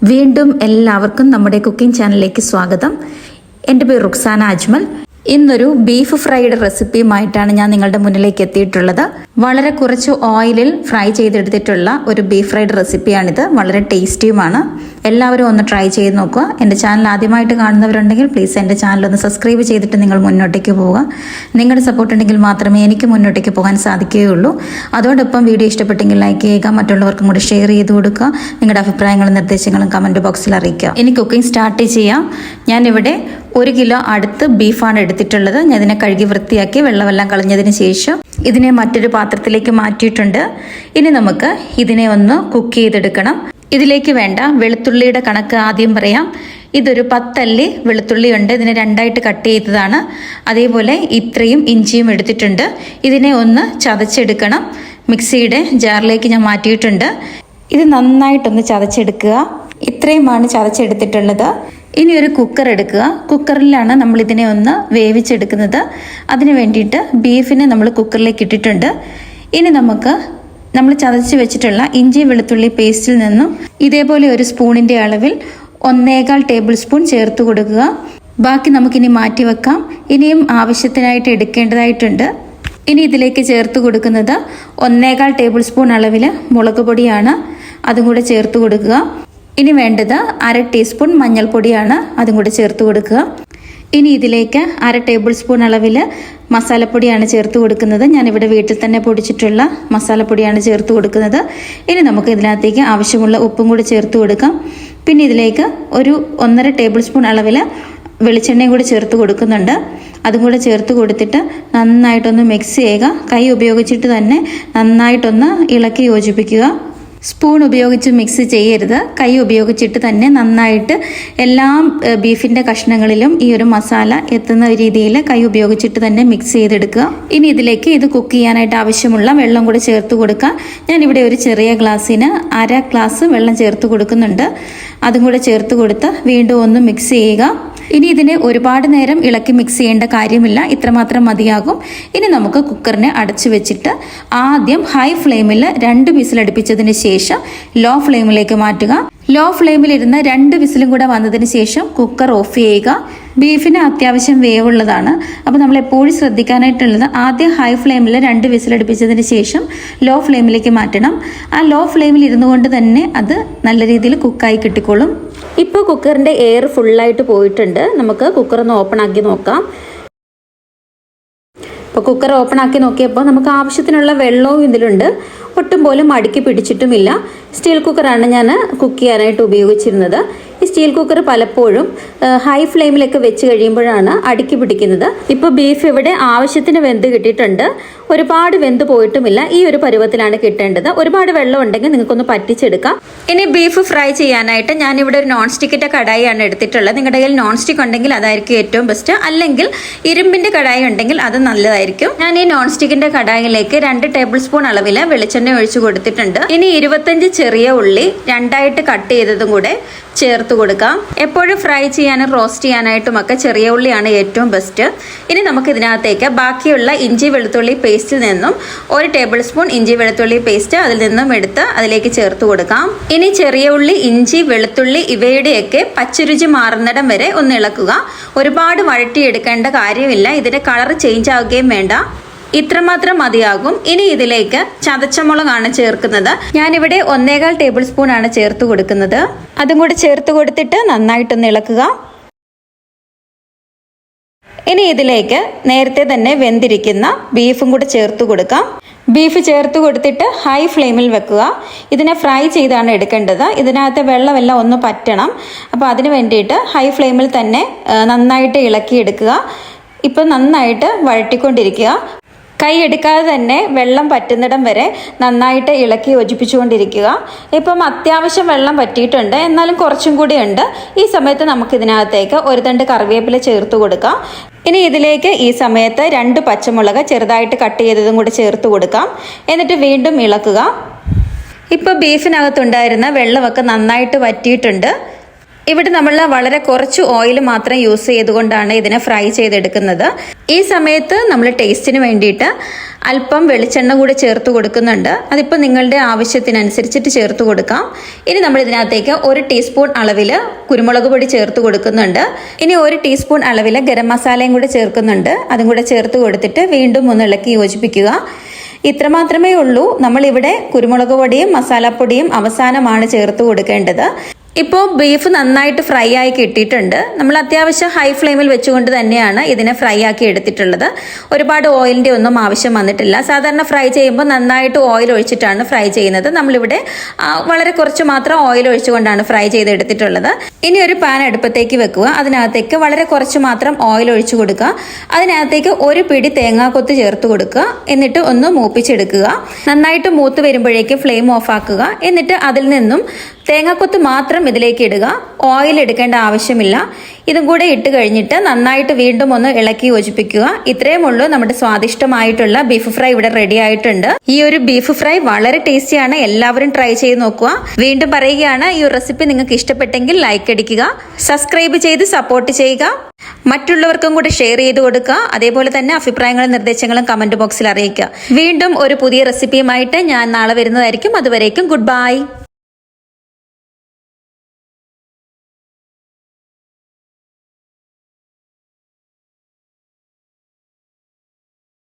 വീണ്ടും എല്ലാവർക്കും നമ്മുടെ കുക്കിംഗ് ചാനലിലേക്ക് സ്വാഗതം. എൻ്റെ പേര് റുക്സാന അജ്മൽ. ഇന്നൊരു ബീഫ് ഫ്രൈഡ് റെസിപ്പിയുമായിട്ടാണ് ഞാൻ നിങ്ങളുടെ മുന്നിലേക്ക് എത്തിയിട്ടുള്ളത്. വളരെ കുറച്ച് ഓയിലിൽ ഫ്രൈ ചെയ്തെടുത്തിട്ടുള്ള ഒരു ബീഫ് ഫ്രൈഡ് റെസിപ്പിയാണിത്. വളരെ ടേസ്റ്റിയുമാണ്. എല്ലാവരും ഒന്ന് ട്രൈ ചെയ്ത് നോക്കുക. എൻ്റെ ചാനൽ ആദ്യമായിട്ട് കാണുന്നവരുണ്ടെങ്കിൽ പ്ലീസ് എൻ്റെ ചാനൽ ഒന്ന് സബ്സ്ക്രൈബ് ചെയ്തിട്ട് നിങ്ങൾ മുന്നോട്ടേക്ക് പോവുക. നിങ്ങളുടെ സപ്പോർട്ട് ഉണ്ടെങ്കിൽ മാത്രമേ എനിക്ക് മുന്നോട്ടേക്ക് പോകാൻ സാധിക്കുകയുള്ളൂ. അതോടൊപ്പം വീഡിയോ ഇഷ്ടപ്പെട്ടെങ്കിൽ ലൈക്ക് ചെയ്യുക, മറ്റുള്ളവർക്കും കൂടി ഷെയർ ചെയ്ത് കൊടുക്കുക. നിങ്ങളുടെ അഭിപ്രായങ്ങളും നിർദ്ദേശങ്ങളും കമൻറ്റ് ബോക്സിൽ അറിയിക്കുക. ഇനി കുക്കിംഗ് സ്റ്റാർട്ട് ചെയ്യാം. ഞാനിവിടെ 1 കിലോ അടുത്ത് ബീഫാണ് എടുത്തിട്ടുള്ളത്. ഞാൻ ഇതിനെ കഴുകി വൃത്തിയാക്കി വെള്ളമെല്ലാം കളഞ്ഞതിന് ശേഷം ഇതിനെ മറ്റൊരു പാത്രത്തിലേക്ക് മാറ്റിയിട്ടുണ്ട്. ഇനി നമുക്ക് ഇതിനെ ഒന്ന് കുക്ക് ചെയ്തെടുക്കണം. ഇതിലേക്ക് വേണ്ട വെളുത്തുള്ളിയുടെ കണക്ക് ആദ്യം പറയാം. ഇതൊരു 10 അല്ലി വെളുത്തുള്ളി ഉണ്ട്. ഇതിനെ 2ആയിട്ട് കട്ട് ചെയ്തതാണ്. അതേപോലെ ഇത്രയും ഇഞ്ചിയും എടുത്തിട്ടുണ്ട്. ഇതിനെ ഒന്ന് ചതച്ചെടുക്കണം. മിക്സിയുടെ ജാറിലേക്ക് ഞാൻ മാറ്റിയിട്ടുണ്ട്. ഇത് നന്നായിട്ടൊന്ന് ചതച്ചെടുക്കുക. ഇത്രയുമാണ് ചതച്ചെടുത്തിട്ടുള്ളത്. ഇനി ഒരു കുക്കർ എടുക്കുക. കുക്കറിലാണ് നമ്മൾ ഇതിനെ ഒന്ന് വേവിച്ചെടുക്കുന്നത്. അതിന് വേണ്ടിയിട്ട് ബീഫിനെ നമ്മൾ കുക്കറിലേക്ക് ഇട്ടിട്ടുണ്ട്. ഇനി നമ്മൾ ചതച്ച് വെച്ചിട്ടുള്ള ഇഞ്ചി വെളുത്തുള്ളി പേസ്റ്റിൽ നിന്നും ഇതേപോലെ ഒരു സ്പൂണിൻ്റെ അളവിൽ 1.25 ടേബിൾ സ്പൂൺ ചേർത്ത് കൊടുക്കുക. ബാക്കി നമുക്കിനി മാറ്റി വെക്കാം. ഇനിയും ആവശ്യത്തിനായിട്ട് എടുക്കേണ്ടതായിട്ടുണ്ട്. ഇനി ഇതിലേക്ക് ചേർത്ത് കൊടുക്കുന്നത് 1.25 ടേബിൾ സ്പൂൺ അളവിൽ മുളക് പൊടിയാണ്. അതും കൂടെ ചേർത്ത് കൊടുക്കുക. ഇനി വേണ്ടത് 1/2 ടീസ്പൂൺ മഞ്ഞൾപ്പൊടിയാണ്. അതും കൂടെ ചേർത്ത് കൊടുക്കുക. ഇനി ഇതിലേക്ക് 1/2 ടേബിൾ സ്പൂൺ അളവിൽ മസാലപ്പൊടിയാണ് ചേർത്ത് കൊടുക്കുന്നത്. ഞാനിവിടെ വീട്ടിൽ തന്നെ പൊടിച്ചിട്ടുള്ള മസാലപ്പൊടിയാണ് ചേർത്ത് കൊടുക്കുന്നത്. ഇനി നമുക്ക് ഇതിനകത്തേക്ക് ആവശ്യമുള്ള ഉപ്പും കൂടി ചേർത്ത് കൊടുക്കാം. പിന്നെ ഇതിലേക്ക് ഒരു 1.5 ടേബിൾ സ്പൂൺ അളവിൽ വെളിച്ചെണ്ണയും കൂടി ചേർത്ത് കൊടുക്കുന്നുണ്ട്. അതും കൂടെ ചേർത്ത് കൊടുത്തിട്ട് നന്നായിട്ടൊന്ന് മിക്സ് ചെയ്യുക. കൈ ഉപയോഗിച്ചിട്ട് തന്നെ നന്നായിട്ടൊന്ന് ഇളക്കി യോജിപ്പിക്കുക. സ്പൂൺ ഉപയോഗിച്ച് മിക്സ് ചെയ്യരുത്. കൈ ഉപയോഗിച്ചിട്ട് തന്നെ നന്നായിട്ട് എല്ലാ ബീഫിൻ്റെ കഷ്ണങ്ങളിലും ഈ ഒരു മസാല എത്തുന്ന രീതിയിൽ കൈ ഉപയോഗിച്ചിട്ട് തന്നെ മിക്സ് ചെയ്തെടുക്കുക. ഇനി ഇതിലേക്ക് ഇത് കുക്ക് ചെയ്യാനായിട്ട് ആവശ്യമുള്ള വെള്ളം കൂടി ചേർത്ത് കൊടുക്കുക. ഞാനിവിടെ ഒരു ചെറിയ ഗ്ലാസ്സിന് 1/2 ഗ്ലാസ് വെള്ളം ചേർത്ത് കൊടുക്കുന്നുണ്ട്. അതും കൂടെ ചേർത്ത് കൊടുത്ത് വീണ്ടും ഒന്ന് മിക്സ് ചെയ്യുക. ഇനി ഇതിനെ ഒരുപാട് നേരം ഇളക്കി മിക്സ് ചെയ്യേണ്ട കാര്യമില്ല. ഇത്രമാത്രം മതിയാകും. ഇനി നമുക്ക് കുക്കറിനെ അടച്ചു വെച്ചിട്ട് ആദ്യം ഹൈ ഫ്ലെയിമിൽ 2 വിസിൽ അടുപ്പിച്ചതിന് ശേഷം ലോ ഫ്ലെയിമിലേക്ക് മാറ്റുക. ലോ ഫ്ലെയിമിൽ ഇരുന്ന് 2 വിസിലും കൂടെ വന്നതിന് ശേഷം കുക്കർ ഓഫ് ചെയ്യുക. ബീഫിന് അത്യാവശ്യം വേവുള്ളതാണ്. അപ്പോൾ നമ്മൾ എപ്പോഴും ശ്രദ്ധിക്കാനായിട്ടുള്ളത് ആദ്യം ഹൈ ഫ്ലെയിമിൽ 2 വിസിൽ അടുപ്പിച്ചതിന് ശേഷം ലോ ഫ്ലെയിമിലേക്ക് മാറ്റണം. ആ ലോ ഫ്ലെയിമിൽ ഇരുന്നു കൊണ്ട് തന്നെ അത് നല്ല രീതിയിൽ കുക്കായി കിട്ടിക്കോളും. ഇപ്പോൾ കുക്കറിൻ്റെ എയർ ഫുള്ളായിട്ട് പോയിട്ടുണ്ട്. നമുക്ക് കുക്കർ ഒന്ന് ഓപ്പൺ ആക്കി നോക്കാം. ഇപ്പോൾ കുക്കർ ഓപ്പൺ ആക്കി നോക്കിയപ്പോൾ നമുക്ക് ആവശ്യത്തിനുള്ള വെള്ളവും ഇതിലുണ്ട്. ഒട്ടും പോലും അടുക്കി പിടിച്ചിട്ടുമില്ല. സ്റ്റീൽ കുക്കറാണ് ഞാൻ കുക്ക് ചെയ്യാനായിട്ട് ഉപയോഗിച്ചിരുന്നത്. ഈ സ്റ്റീൽ കുക്കർ പലപ്പോഴും ഹൈ ഫ്ലെയിമിലൊക്കെ വെച്ച് കഴിയുമ്പോഴാണ് അടുക്കി പിടിക്കുന്നത്. ഇപ്പോൾ ബീഫ് ഇവിടെ ആവശ്യത്തിന് വെന്ത് കിട്ടിയിട്ടുണ്ട്. ഒരുപാട് വെന്ത് പോയിട്ടുമില്ല. ഈ ഒരു പരുവത്തിലാണ് കിട്ടേണ്ടത്. ഒരുപാട് വെള്ളം ഉണ്ടെങ്കിൽ നിങ്ങൾക്കൊന്ന് പറ്റിച്ചെടുക്കാം. ഇനി ബീഫ് ഫ്രൈ ചെയ്യാനായിട്ട് ഞാനിവിടെ ഒരു നോൺ സ്റ്റിക്കിൻ്റെ കടായിയാണ് എടുത്തിട്ടുള്ളത്. നിങ്ങളുടെ കയ്യിൽ നോൺ സ്റ്റിക്ക് ഉണ്ടെങ്കിൽ അതായിരിക്കും ഏറ്റവും ബെസ്റ്റ്. അല്ലെങ്കിൽ ഇരുമ്പിൻ്റെ കടായി ഉണ്ടെങ്കിൽ അത് നല്ലതായിരിക്കും. ഞാൻ ഈ നോൺ സ്റ്റിക്കിൻ്റെ കടായിലേക്ക് 2 ടേബിൾ സ്പൂൺ അളവിൽ വെളിച്ചെണ്ണ ഒഴിച്ചു കൊടുത്തിട്ടുണ്ട്. ഇനി 25 ചെറിയ ഉള്ളി 2ആയിട്ട് കട്ട് ചെയ്തതും കൂടെ ചേർത്ത് കൊടുക്കാം. എപ്പോഴും ഫ്രൈ ചെയ്യാനും റോസ്റ്റ് ചെയ്യാനായിട്ടുമൊക്കെ ചെറിയ ഉള്ളിയാണ് ഏറ്റവും ബെസ്റ്റ്. ഇനി നമുക്ക് ഇതിനകത്തേക്ക് ബാക്കിയുള്ള ഇഞ്ചി വെളുത്തുള്ളി പേസ്റ്റിൽ നിന്നും 1 ടേബിൾ സ്പൂൺ ഇഞ്ചി വെളുത്തുള്ളി പേസ്റ്റ് അതിൽ നിന്നും എടുത്ത് അതിലേക്ക് ചേർത്ത് കൊടുക്കാം. ഇനി ചെറിയ ഉള്ളി, ഇഞ്ചി, വെളുത്തുള്ളി ഇവയുടെയൊക്കെ പച്ചരുചി മാറുന്നിടം വരെ ഒന്ന് ഇളക്കുക. ഒരുപാട് വഴറ്റിയെടുക്കേണ്ട കാര്യമില്ല. ഇതിന്റെ കളർ ചേഞ്ച് ആവുകയും വേണ്ട. ഇത്രമാത്രം മതിയാകും. ഇനി ഇതിലേക്ക് ചതച്ചമുളകാണ് ചേർക്കുന്നത്. ഞാനിവിടെ 1.25 ടേബിൾ സ്പൂൺ ആണ് ചേർത്ത് കൊടുക്കുന്നത്. അതും കൂടി ചേർത്ത് കൊടുത്തിട്ട് നന്നായിട്ടൊന്ന് ഇളക്കുക. ഇനി ഇതിലേക്ക് നേരത്തെ തന്നെ വെന്തിരിക്കുന്ന ബീഫും കൂടി ചേർത്ത് കൊടുക്കാം. ബീഫ് ചേർത്ത് കൊടുത്തിട്ട് ഹൈ ഫ്ലെയിമിൽ വെക്കുക. ഇതിനെ ഫ്രൈ ചെയ്താണ് എടുക്കേണ്ടത്. ഇതിനകത്ത് വെള്ളമെല്ലാം ഒന്ന് പറ്റണം. അപ്പോൾ അതിന് വേണ്ടിയിട്ട് ഹൈ ഫ്ലെയിമിൽ തന്നെ നന്നായിട്ട് ഇളക്കിയെടുക്കുക. ഇപ്പം നന്നായിട്ട് വഴറ്റിക്കൊണ്ടിരിക്കുക. കൈ എടുക്കാതെ തന്നെ വെള്ളം പറ്റുന്നിടം വരെ നന്നായിട്ട് ഇളക്കി യോജിപ്പിച്ചുകൊണ്ടിരിക്കുക. ഇപ്പം അത്യാവശ്യം വെള്ളം പറ്റിയിട്ടുണ്ട്, എന്നാലും കുറച്ചും കൂടി ഉണ്ട്. ഈ സമയത്ത് നമുക്ക് ഇതിനകത്തേക്ക് 1 തണ്ട് കറിവേപ്പില ചേർത്ത് കൊടുക്കാം. ഇനി ഇതിലേക്ക് ഈ സമയത്ത് 2 പച്ചമുളക് ചെറുതായിട്ട് കട്ട് ചെയ്തതും കൂടി ചേർത്ത് കൊടുക്കാം. എന്നിട്ട് വീണ്ടും ഇളക്കുക. ഇപ്പോൾ ബീഫിനകത്തുണ്ടായിരുന്ന വെള്ളമൊക്കെ നന്നായിട്ട് വറ്റിയിട്ടുണ്ട്. ഇവിടെ നമ്മൾ വളരെ കുറച്ച് ഓയിൽ മാത്രം യൂസ് ചെയ്തുകൊണ്ടാണ് ഇതിനെ ഫ്രൈ ചെയ്തെടുക്കുന്നത്. ഈ സമയത്ത് നമ്മൾ ടേസ്റ്റിന് വേണ്ടിയിട്ട് അല്പം വെളിച്ചെണ്ണ കൂടെ ചേർത്ത് കൊടുക്കുന്നുണ്ട്. അതിപ്പോൾ നിങ്ങളുടെ ആവശ്യത്തിനനുസരിച്ചിട്ട് ചേർത്ത് കൊടുക്കാം. ഇനി നമ്മൾ ഇതിനകത്തേക്ക് 1 ടീസ്പൂൺ അളവിൽ കുരുമുളക് പൊടി ചേർത്ത് കൊടുക്കുന്നുണ്ട്. ഇനി 1 ടീസ്പൂൺ അളവിൽ ഗരം മസാലയും കൂടെ ചേർക്കുന്നുണ്ട്. അതും കൂടെ ചേർത്ത് കൊടുത്തിട്ട് വീണ്ടും ഒന്ന് ഇളക്കി യോജിപ്പിക്കുക. ഇത്ര മാത്രമേ ഉള്ളൂ. നമ്മളിവിടെ കുരുമുളക് പൊടിയും മസാലപ്പൊടിയും അവസാനമാണ് ചേർത്ത് കൊടുക്കേണ്ടത്. ഇപ്പോൾ ബീഫ് നന്നായിട്ട് ഫ്രൈ ആയി കിട്ടിയിട്ടുണ്ട്. നമ്മൾ അത്യാവശ്യം ഹൈ ഫ്ലെയിമിൽ വെച്ചുകൊണ്ട് തന്നെയാണ് ഇതിനെ ഫ്രൈ ആക്കി എടുത്തിട്ടുള്ളത്. ഒരുപാട് ഓയിലിൻ്റെ ഒന്നും ആവശ്യം വന്നിട്ടില്ല. സാധാരണ ഫ്രൈ ചെയ്യുമ്പോൾ നന്നായിട്ട് ഓയിൽ ഒഴിച്ചിട്ടാണ് ഫ്രൈ ചെയ്യുന്നത്. നമ്മളിവിടെ വളരെ കുറച്ച് മാത്രം ഓയിൽ ഒഴിച്ചുകൊണ്ടാണ് ഫ്രൈ ചെയ്തെടുത്തിട്ടുള്ളത്. ഇനി ഒരു പാൻ അടുപ്പത്തേക്ക് വെക്കുക. അതിനകത്തേക്ക് വളരെ കുറച്ച് മാത്രം ഓയിൽ ഒഴിച്ചു കൊടുക്കുക. അതിനകത്തേക്ക് 1 പിടി തേങ്ങാക്കൊത്ത് ചേർത്ത് കൊടുക്കുക. എന്നിട്ട് ഒന്ന് മൂപ്പിച്ചെടുക്കുക. നന്നായിട്ട് മൂത്ത് വരുമ്പോഴേക്കും ഫ്ലെയിം ഓഫ് ആക്കുക. എന്നിട്ട് അതിൽ നിന്നും തേങ്ങാക്കൊത്ത് മാത്രം ഇതിലേക്ക് ഇടുക. ഓയിൽ എടുക്കേണ്ട ആവശ്യമില്ല. ഇതും കൂടെ ഇട്ട് കഴിഞ്ഞിട്ട് നന്നായിട്ട് വീണ്ടും ഒന്ന് ഇളക്കി യോജിപ്പിക്കുക. ഇത്രയും ഉള്ളൂ, നമ്മുടെ സ്വാദിഷ്ടമായിട്ടുള്ള ബീഫ് ഫ്രൈ ഇവിടെ റെഡി ആയിട്ടുണ്ട്. ഈ ഒരു ബീഫ് ഫ്രൈ വളരെ ടേസ്റ്റിയാണ്. എല്ലാവരും ട്രൈ ചെയ്ത് നോക്കുക. വീണ്ടും പറയുകയാണ്, ഈ ഒരു റെസിപ്പി നിങ്ങൾക്ക് ഇഷ്ടപ്പെട്ടെങ്കിൽ ലൈക്ക് അടിക്കുക, സബ്സ്ക്രൈബ് ചെയ്ത് സപ്പോർട്ട് ചെയ്യുക, മറ്റുള്ളവർക്കും കൂടി ഷെയർ ചെയ്ത് കൊടുക്കുക. അതേപോലെ തന്നെ അഭിപ്രായങ്ങളും നിർദ്ദേശങ്ങളും കമന്റ് ബോക്സിൽ അറിയിക്കുക. വീണ്ടും ഒരു പുതിയ റെസിപ്പിയുമായിട്ട് ഞാൻ നാളെ വരുന്നതായിരിക്കും. അതുവരേക്കും ഗുഡ് ബൈ.